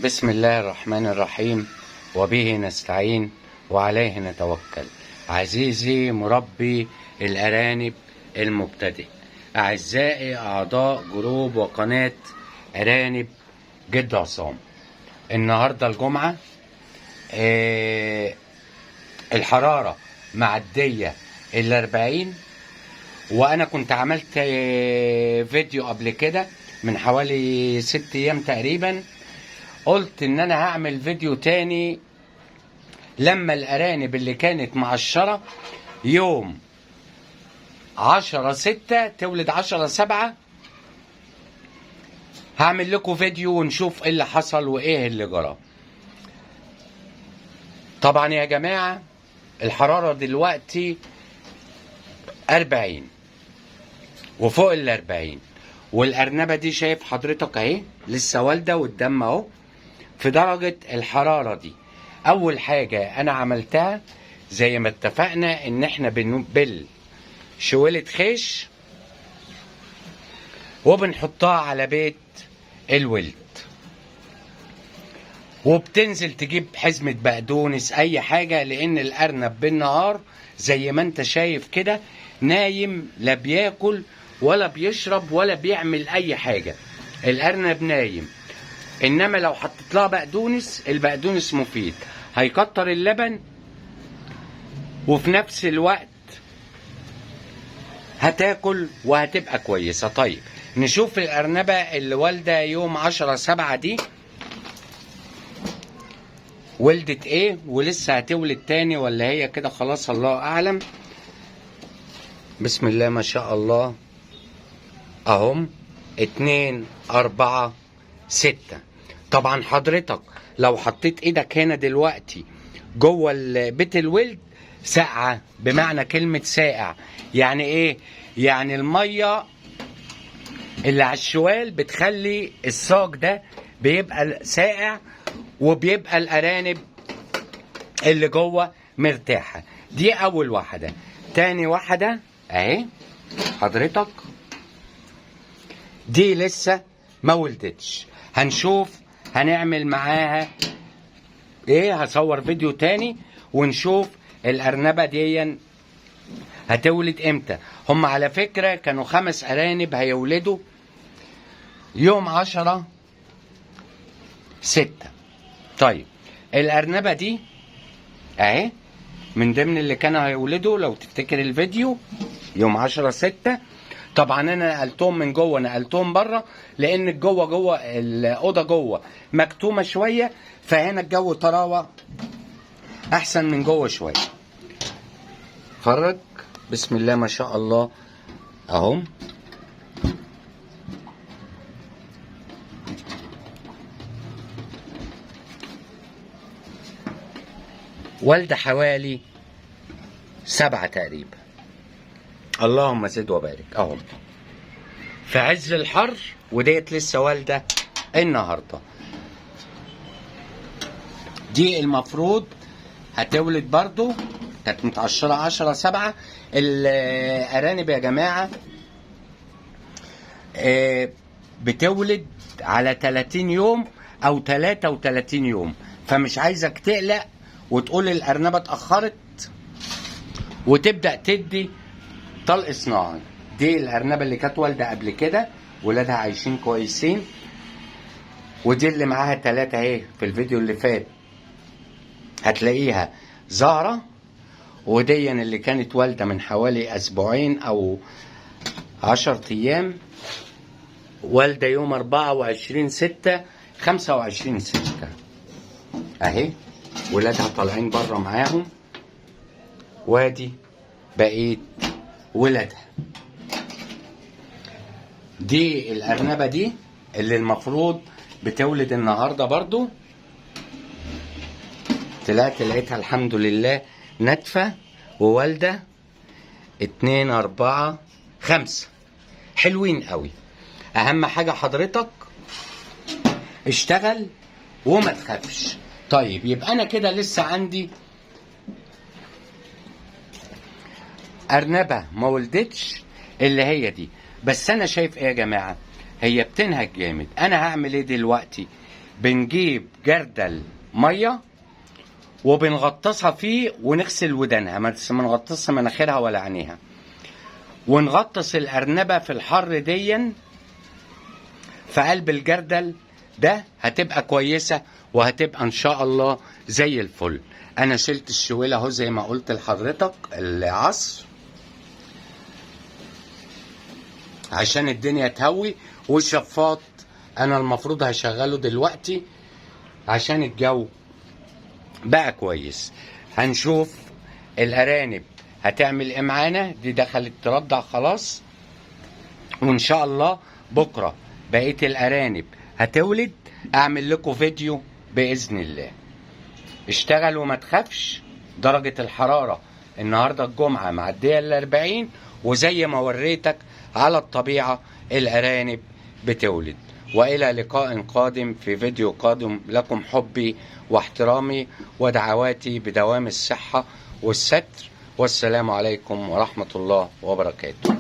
بسم الله الرحمن الرحيم، وبه نستعين وعليه نتوكل. عزيزي مربي الأرانب المبتدئ، أعزائي أعضاء جروب وقناة أرانب جد عصام. النهاردة الجمعة، الحرارة معدية 40، وأنا كنت عملت فيديو قبل كده من حوالي 6 أيام تقريبا. قلت ان انا هعمل فيديو تاني لما الارانب اللي كانت معشرة يوم 10/6 تولد 10/7. هعمل لكم فيديو ونشوف ايه اللي حصل وايه اللي جرى. طبعا يا جماعة الحرارة دلوقتي 40 وفوق 40، والارنبة دي شايف حضرتك اهي لسه والدة والدم اهو في درجة الحرارة دي. أول حاجة أنا عملتها زي ما اتفقنا إن إحنا بنبل شويلة خيش وبنحطها على بيت الولد، وبتنزل تجيب حزمة بقدونس أي حاجة، لأن الأرنب بالنهار زي ما أنت شايف كده نايم، لا بياكل ولا بيشرب ولا بيعمل أي حاجة. الأرنب نايم، انما لو حطيت لها بقدونس، البقدونس مفيد، هيكتر اللبن وفي نفس الوقت هتاكل وهتبقى كويسه. طيب نشوف الارنبه اللي والده يوم 10/7 دي ولدت ايه، ولسه هتولد تاني ولا هي كده خلاص الله اعلم. بسم الله ما شاء الله اهم 2 4 6. طبعا حضرتك لو حطيت ايدك هنا دلوقتي جوه بيت الولد ساقعه، بمعنى كلمه ساقع يعني ايه؟ يعني الميه اللي على الشوال بتخلي الصاج ده بيبقى ساقع، وبيبقى الارانب اللي جوه مرتاحه. دي اول واحده. تاني واحده اهي حضرتك دي لسه ما ولدتش، هنشوف هنعمل معاها ايه. هصور فيديو تاني ونشوف الارنبه دي هتولد امتى. هم على فكره كانوا 5 ارانب هيولدوا يوم 10/6. طيب الارنبه دي اهي من ضمن اللي كانوا هيولدوا، لو تفتكر الفيديو يوم 10/6. طبعا انا نقلتهم من جوه نقلتهم بره، لان جوه الاوضه جوه مكتومه شويه، فهنا الجو طراوه احسن من جوه شويه. فرج بسم الله ما شاء الله اهم. والده حوالي 7 تقريبا، اللهم زد وبارك اهم في عز الحر، وديت لسه والده النهارده. دي المفروض هتولد برضو، كانت متقشره 10/7. الارانب يا جماعه بتولد على 30 يوم او 33 يوم، فمش عايزك تقلق وتقول الارنبه اتاخرت وتبدا تدي طلق صناعي. دي الارنبه اللي كانت والده قبل كده، ولادها عايشين كويسين، ودي اللي معاها 3 اهي. في الفيديو اللي فات هتلاقيها زهرة، ودي اللي كانت والدة من حوالي 2 أو 10 أيام، والدة يوم 24/6 25/6 اهي. ولادها طالعين بره معاهم، وادي بقية ولادها. دي الأرنبة دي اللي المفروض بتولد النهارده برضو، لقيتها الحمد لله نتفة ووالدة 2 4 5 حلوين قوي. اهم حاجة حضرتك اشتغل وما تخافش. طيب يبقى انا كده لسه عندي ارنبة ما ولدتش اللي هي دي، بس انا شايف ايه يا جماعة، هي بتنهج جامد. انا هعمل ايه دلوقتي؟ بنجيب جردل ميه وبنغطسها فيه ونغسل ودانها، ما نغطسش مناخيرها ولا عينيها، ونغطس الارنبه في الحر ديا في قلب الجردل ده، هتبقى كويسه وهتبقى ان شاء الله زي الفل. انا شلت الشويله اهو زي ما قلت لحضرتك العصر عشان الدنيا تهوي، والشفاط انا المفروض هشغله دلوقتي عشان الجو بقى كويس. هنشوف الارانب هتعمل ايه معانا. دي دخلت ترضع خلاص، وان شاء الله بكره بقيه الارانب هتولد، اعمل لكم فيديو باذن الله. اشتغل وما تخافش. درجه الحراره النهارده الجمعه معديه ال40، وزي ما وريتك على الطبيعه الارانب بتولد. والى لقاء قادم في فيديو قادم. لكم حبي واحترامي ودعواتي بدوام الصحه والستر، والسلام عليكم ورحمه الله وبركاته.